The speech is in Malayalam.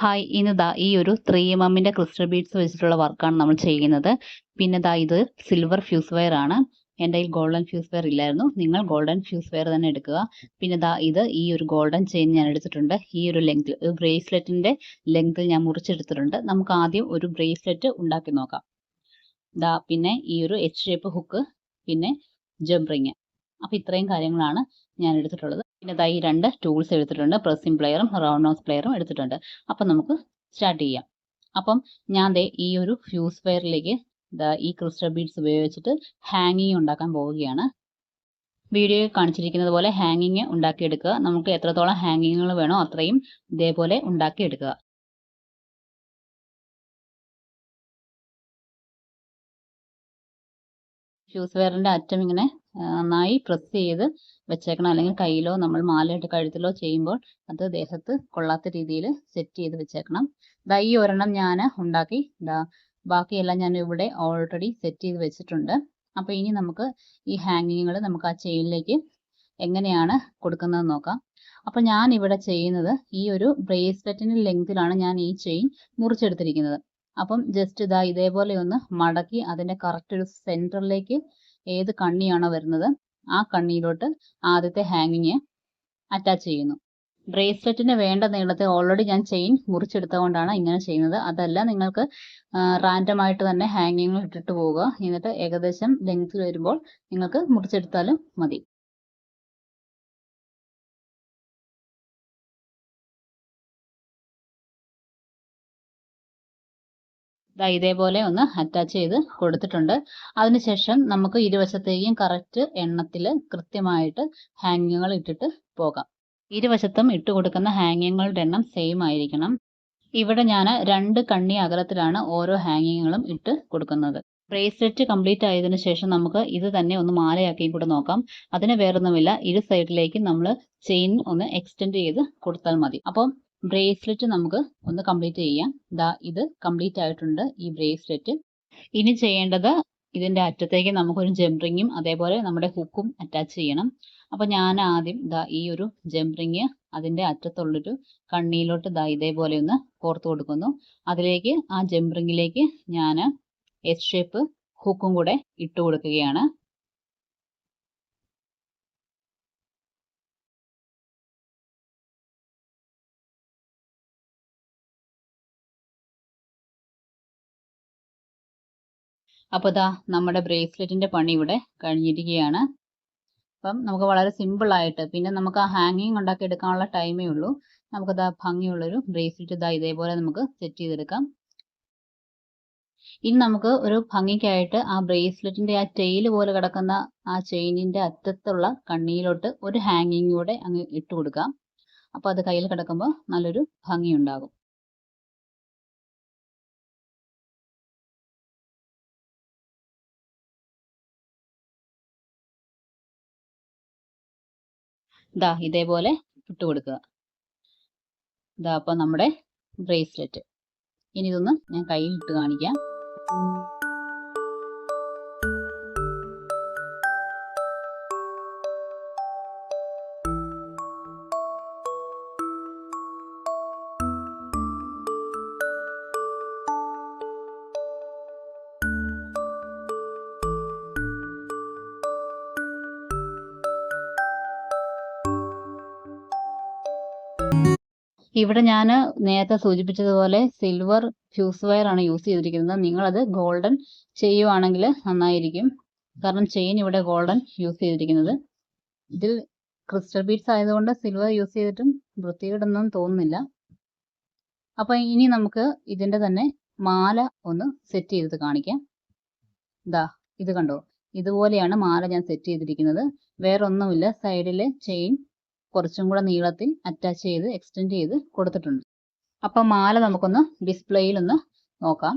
ഹായ്, ഇന്ന് ഈ ഒരു 3mm ക്രിസ്റ്റൽ ബീഡ്സ് വെച്ചിട്ടുള്ള വർക്കാണ് നമ്മൾ ചെയ്യുന്നത്. പിന്നെ ഇത് സിൽവർ ഫ്യൂസ് വെയർ ആണ്. എൻ്റെ കയ്യിൽ ഗോൾഡൻ ഫ്യൂസ് വെയർ ഇല്ലായിരുന്നു. നിങ്ങൾ ഗോൾഡൻ ഫ്യൂസ് വെയർ തന്നെ എടുക്കുക. പിന്നെ ഇത് ഈ ഒരു ഗോൾഡൻ ചെയിൻ ഞാൻ എടുത്തിട്ടുണ്ട്. ഈ ഒരു ലെങ്ത്തിൽ ബ്രേസ്ലെറ്റിന്റെ ലെങ്ത്തിൽ ഞാൻ മുറിച്ചെടുത്തിട്ടുണ്ട്. നമുക്ക് ആദ്യം ഒരു ബ്രേസ്ലെറ്റ് ഉണ്ടാക്കി നോക്കാം. പിന്നെ ഈ ഒരു എച്ച് ഷേപ്പ് ഹുക്ക്, പിന്നെ ജംപ് റിങ്. അപ്പോൾ ഇത്രയും കാര്യങ്ങളാണ് ഞാൻ എടുത്തിട്ടുള്ളത്. പിന്നെ ഈ 2 ടൂൾസ് എടുത്തിട്ടുണ്ട്. പ്രസ്സിംഗ് പ്ലെയറും റൗണ്ട് നോസ് പ്ലെയറും എടുത്തിട്ടുണ്ട്. അപ്പം നമുക്ക് സ്റ്റാർട്ട് ചെയ്യാം. അപ്പം ഞാൻ ഈ ഒരു ഫ്യൂസ് വെയറിലേക്ക് ഈ ക്രിസ്റ്റൽ ബീഡ്സ് ഉപയോഗിച്ചിട്ട് ഹാങ്ങിങ് ഉണ്ടാക്കാൻ പോവുകയാണ്. വീഡിയോയിൽ കാണിച്ചിരിക്കുന്നത് പോലെ ഹാങ്ങിങ് ഉണ്ടാക്കിയെടുക്കുക. നമുക്ക് എത്രത്തോളം ഹാങ്ങിങ്ങുകൾ വേണോ അത്രയും ഇതേപോലെ ഉണ്ടാക്കിയെടുക്കുക. ഫ്യൂസ് വെയറിൻ്റെ അറ്റം ഇങ്ങനെ നന്നായി പ്രസ് ചെയ്ത് വെച്ചേക്കണം. അല്ലെങ്കിൽ കയ്യിലോ നമ്മൾ മാലയിട്ട് കഴുത്തിലോ ചെയ്യുമ്പോൾ അത് ദേഹത്ത് കൊള്ളാത്ത രീതിയിൽ സെറ്റ് ചെയ്ത് വെച്ചേക്കണം. ഈ ഒരെണ്ണം ഞാൻ ഉണ്ടാക്കി. ബാക്കിയെല്ലാം ഞാൻ ഇവിടെ ഓൾറെഡി സെറ്റ് ചെയ്ത് വെച്ചിട്ടുണ്ട്. അപ്പോൾ ഇനി നമുക്ക് ഈ ഹാങ്ങിങ്ങുകൾ നമുക്ക് ആ ചെയിനിലേക്ക് എങ്ങനെയാണ് കൊടുക്കുന്നതെന്ന് നോക്കാം. അപ്പോൾ ഞാൻ ഇവിടെ ചെയ്യുന്നത് ഈ ഒരു ബ്രേസ്ലെറ്റിൻ്റെ ലെങ്തിലാണ് ഞാൻ ഈ ചെയിൻ മുറിച്ചെടുത്തിരിക്കുന്നത്. അപ്പം ജസ്റ്റ് ഇതേപോലെ ഒന്ന് മടക്കി അതിൻ്റെ കറക്റ്റ് ഒരു സെൻറ്ററിലേക്ക് ഏത് കണ്ണിയാണോ വരുന്നത് ആ കണ്ണിയിലോട്ട് ആദ്യത്തെ ഹാങ്ങിങ് അറ്റാച്ച് ചെയ്യുന്നു. ബ്രേസ്ലെറ്റിന് വേണ്ട നീളത്തിൽ ഓൾറെഡി ഞാൻ ചെയിൻ മുറിച്ചെടുത്തുകൊണ്ടാണ് ഇങ്ങനെ ചെയ്യുന്നത്. അതല്ല നിങ്ങൾക്ക് റാൻഡമായിട്ട് തന്നെ ഹാങ്ങിങ് ഇട്ടിട്ട് പോവുക. എന്നിട്ട് ഏകദേശം ലെങ്ത്തിൽ വരുമ്പോൾ നിങ്ങൾക്ക് മുറിച്ചെടുത്താലും മതി. ഇതേപോലെ ഒന്ന് അറ്റാച്ച് ചെയ്ത് കൊടുത്തിട്ടുണ്ട്. അതിനുശേഷം നമുക്ക് ഇരുവശത്തേക്കും കറക്റ്റ് എണ്ണത്തിൽ കൃത്യമായിട്ട് ഹാങ്ങിങ്ങുകൾ ഇട്ടിട്ട് പോകാം. ഇരുവശത്തും ഇട്ട് കൊടുക്കുന്ന ഹാങ്ങിങ്ങുകളുടെ എണ്ണം സെയിം ആയിരിക്കണം. ഇവിടെ ഞാൻ 2 കണ്ണി അകലത്തിലാണ് ഓരോ ഹാങ്ങിങ്ങുകളും ഇട്ട് കൊടുക്കുന്നത്. ബ്രേസ്ലെറ്റ് കംപ്ലീറ്റ് ആയതിനു ശേഷം നമുക്ക് ഇത് തന്നെ ഒന്ന് മാലയാക്കിയും കൂടെ നോക്കാം. അതിന് വേറൊന്നുമില്ല, ഇരു സൈഡിലേക്കും നമ്മൾ ചെയിൻ ഒന്ന് എക്സ്റ്റെൻഡ് ചെയ്ത് കൊടുത്താൽ മതി. അപ്പം ബ്രേസ്ലെറ്റ് നമുക്ക് ഒന്ന് കംപ്ലീറ്റ് ചെയ്യാം. ഇത് കംപ്ലീറ്റ് ആയിട്ടുണ്ട് ഈ ബ്രേസ്ലെറ്റ്. ഇനി ചെയ്യേണ്ടത് ഇതിൻ്റെ അറ്റത്തേക്ക് നമുക്കൊരു ജംപ് റിങ്ങും അതേപോലെ നമ്മുടെ ഹുക്കും അറ്റാച്ച് ചെയ്യണം. അപ്പോൾ ഞാൻ ആദ്യം ഈ ഒരു ജംപ് റിങ് അതിൻ്റെ അറ്റത്തുള്ളൊരു കണ്ണിയിലോട്ട് ഇതേപോലെ ഒന്ന് കോർത്ത് കൊടുക്കുന്നു. അതിലേക്ക് ആ ജംപ് റിങ്ങിലേക്ക് ഞാൻ എസ് ഷേപ്പ് ഹുക്കും കൂടെ ഇട്ട് കൊടുക്കുകയാണ്. അപ്പോൾ നമ്മുടെ ബ്രേസ്ലെറ്റിൻ്റെ പണി ഇവിടെ കഴിഞ്ഞിരിക്കുകയാണ്. അപ്പം നമുക്ക് വളരെ സിമ്പിളായിട്ട്, പിന്നെ നമുക്ക് ആ ഹാങ്ങിങ് ഉണ്ടാക്കി എടുക്കാനുള്ള ടൈമേ ഉള്ളൂ. നമുക്ക് ഭംഗിയുള്ളൊരു ബ്രേസ്ലെറ്റ് ഇതേപോലെ നമുക്ക് സെറ്റ് ചെയ്തെടുക്കാം. ഇനി നമുക്ക് ഒരു ഭംഗിക്കായിട്ട് ആ ബ്രേസ്ലെറ്റിൻ്റെ ആ ടെയിൽ പോലെ കിടക്കുന്ന ആ ചെയിനിൻ്റെ അറ്റത്തുള്ള കണ്ണിയിലോട്ട് ഒരു ഹാങ്ങിങ് കൂടെ അങ്ങ് ഇട്ട് കൊടുക്കാം. അപ്പോൾ അത് കയ്യിൽ കിടക്കുമ്പോൾ നല്ലൊരു ഭംഗി ഉണ്ടാകും. ഇതേപോലെ ഇട്ട് കൊടുക്കുക. അപ്പോൾ നമ്മുടെ ബ്രേസ്ലെറ്റ്. ഇനി ഇതൊന്ന് ഞാൻ കയ്യിൽ ഇട്ട് കാണിക്കാം. ഇവിടെ ഞാൻ നേരത്തെ സൂചിപ്പിച്ചതുപോലെ സിൽവർ ഫ്യൂസ് വയർ ആണ് യൂസ് ചെയ്തിരിക്കുന്നത്. നിങ്ങളത് ഗോൾഡൻ ചെയ്യുവാണെങ്കിൽ നന്നായിരിക്കും. കാരണം ചെയിൻ ഇവിടെ ഗോൾഡൻ യൂസ് ചെയ്തിരിക്കുന്നത്. ഇതിൽ ക്രിസ്റ്റൽ ബീഡ്സ് ആയതുകൊണ്ട് സിൽവർ യൂസ് ചെയ്തിട്ടും വൃത്തികേടൊന്നും തോന്നുന്നില്ല. അപ്പം ഇനി നമുക്ക് ഇതിൻ്റെ തന്നെ മാല ഒന്ന് സെറ്റ് ചെയ്ത് കാണിക്കാം. ഇത് കണ്ടോ, ഇതുപോലെയാണ് മാല ഞാൻ സെറ്റ് ചെയ്തിരിക്കുന്നത്. വേറൊന്നുമില്ല, സൈഡിലെ ചെയിൻ കുറച്ചും കൂടെ നീളത്തിൽ അറ്റാച്ച് ചെയ്ത് എക്സ്റ്റെൻഡ് ചെയ്ത് കൊടുത്തിട്ടുണ്ട്. അപ്പം മാല നമുക്കൊന്ന് ഡിസ്പ്ലേയിൽ ഒന്ന് നോക്കാം.